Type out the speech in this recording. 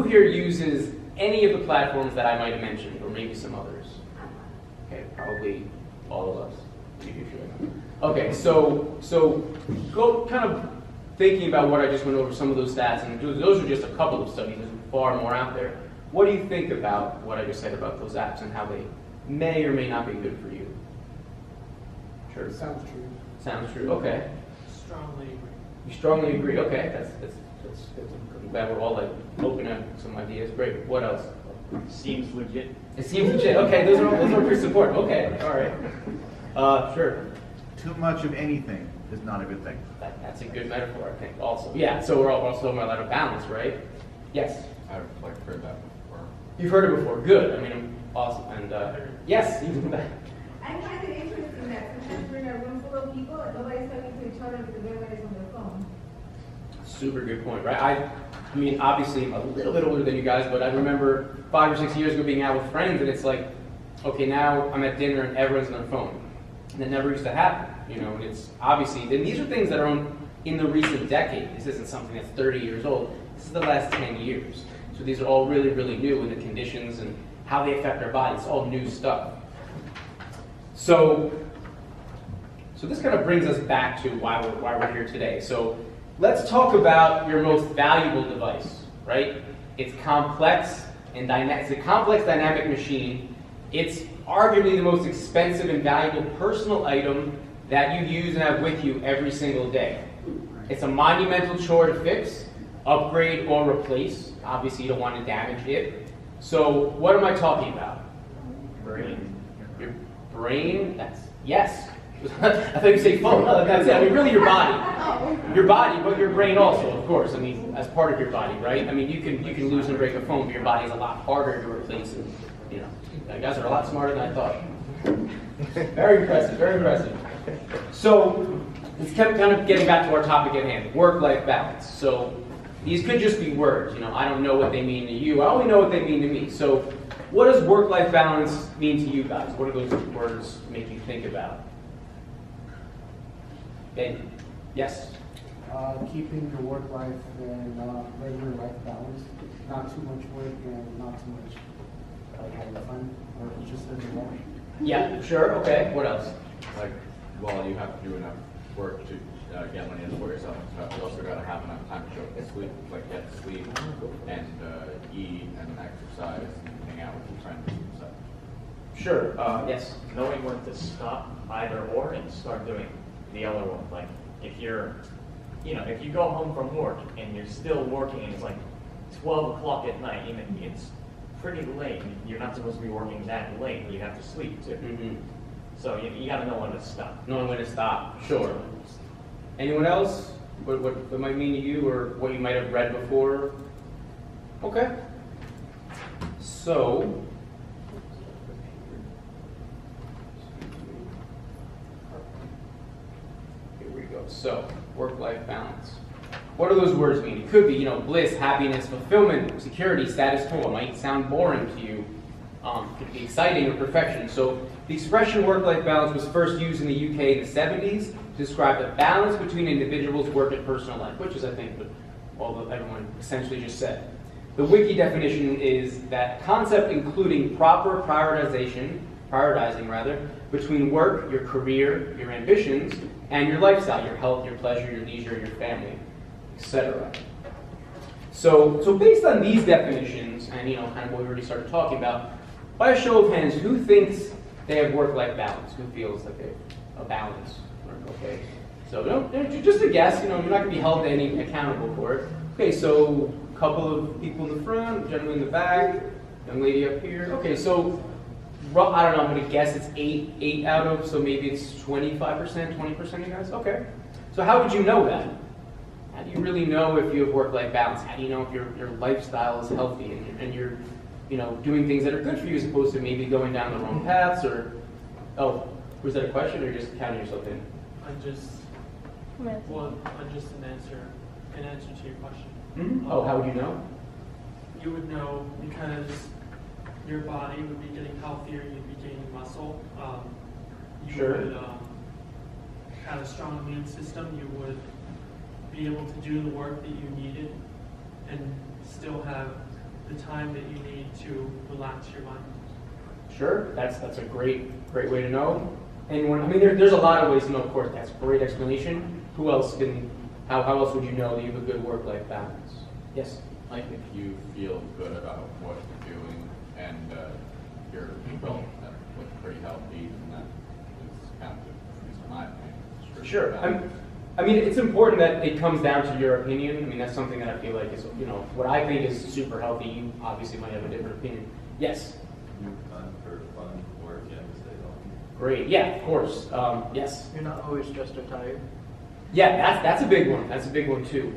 here uses any of the platforms that I might have mentioned, or maybe some others? Okay, probably all of us. Okay, so go kind of thinking about what I just went over, some of those stats, and those are just a couple of studies. There's far more out there. What do you think about what I just said about those apps and how they may or may not be good for you? Sure. Sounds true. Sounds true. Okay. Strongly agree. You strongly agree. Okay, that's I'm glad we're all like open to some ideas. Great. What else? Seems legit. It seems legit. Okay, those are pretty supportive. Okay, all right. Sure. Too much of anything is not a good thing. That's a good metaphor, I think. Also, yeah. So we're also talking about a balance, right? Yes. I've heard that before. You've heard it before. Good. I mean, awesome. And yes, you can back. I find it interesting that sometimes we're in a room full of people and nobody's talking to each other because everybody's on their phone. Super good point, right? I mean, obviously, I'm a little bit older than you guys, but I remember 5 or 6 years ago being out with friends, and it's like, okay, now I'm at dinner and everyone's on their phone. And that never used to happen, you know, and it's obviously, and these are things that are in the recent decade. This isn't something that's 30 years old. This is the last 10 years. So these are all really, really new in the conditions and how they affect our bodies. It's all new stuff. So this kind of brings us back to why we're here today. So let's talk about your most valuable device, right? It's complex and it's a complex dynamic machine. It's arguably the most expensive and valuable personal item that you use and have with you every single day. It's a monumental chore to fix, upgrade, or replace. Obviously, you don't want to damage it. So what am I talking about? Brain. Your brain? Yes. I thought you say phone. No, that's it. I mean, really your body. Your body, but your brain also, of course. I mean, as part of your body, right? I mean, you can lose and break a phone, but your body is a lot harder to replace. And, you know, you guys are a lot smarter than I thought. Very impressive, very impressive. So, let's keep kind of getting back to our topic at hand, work-life balance. So, these could just be words. You know, I don't know what they mean to you. I only know what they mean to me. So, what does work-life balance mean to you guys? What do those words make you think about? Ben? Yes? Keeping your work life and regular life balance. Not too much work and not too much having fun or just living life. Yeah, sure, okay. What else? Like, well, you have to do enough work to get money and support yourself and stuff. You also got to have enough time to sleep, like get sleep and eat and exercise and hang out with your friends and stuff. Sure, yes. Knowing when to stop either or and start doing the other one. Like if you go home from work and you're still working and it's like 12 o'clock at night, even it's pretty late. You're not supposed to be working that late. You have to sleep too. Mm-hmm. So you got to know when to stop. Knowing when to stop, sure. Anyone else? What it might mean to you or what you might have read before? Okay. So, here we go. So, work-life balance. What do those words mean? It could be, bliss, happiness, fulfillment, security, status quo. It might sound boring to you. It could be exciting or perfection. So the expression work-life balance was first used in the UK in the 70s to describe the balance between an individual's work and personal life, which is, I think, what everyone essentially just said. The wiki definition is that concept including proper prioritizing between work, your career, your ambitions, and your lifestyle, your health, your pleasure, your leisure, your family, etc. So based on these definitions, and kind of what we already started talking about, by a show of hands, who thinks they have work-life balance? Who feels like they have a balance? Okay, so just a guess. You're not going to be held to any accountable for it. Okay, so a couple of people in the front, gentleman in the back, young lady up here. Okay, so I don't know. I'm going to guess it's eight out of. So maybe it's 25%, 20% of you guys. Okay, so how would you know that? How do you really know if you have work-life balance? How do you know if your lifestyle is healthy and you're doing things that are good for you as opposed to maybe going down the wrong paths or, was that a question or just counting yourself in? Just an answer to your question. Mm-hmm. How would you know? You would know because your body would be getting healthier, you'd be gaining muscle. You would have a strong immune system, you would be able to do the work that you needed and still have the time that you need to relax your mind. Sure, that's a great way to know. Anyone? I mean, there's a lot of ways to know. Of course, that's a great explanation. Who else can? How else would you know that you have a good work-life balance? Yes. Like if you feel good about what you're doing and you're well, like pretty healthy, and that is kind of, at least in my opinion, Sure. I mean, it's important that it comes down to your opinion. I mean, that's something that I feel like is, what I think is super healthy. You obviously might have a different opinion. Yes. For fun work and stay healthy. Great. Yeah, of course. Yes. You're not always stressed or tired. Yeah, that's a big one. That's a big one too.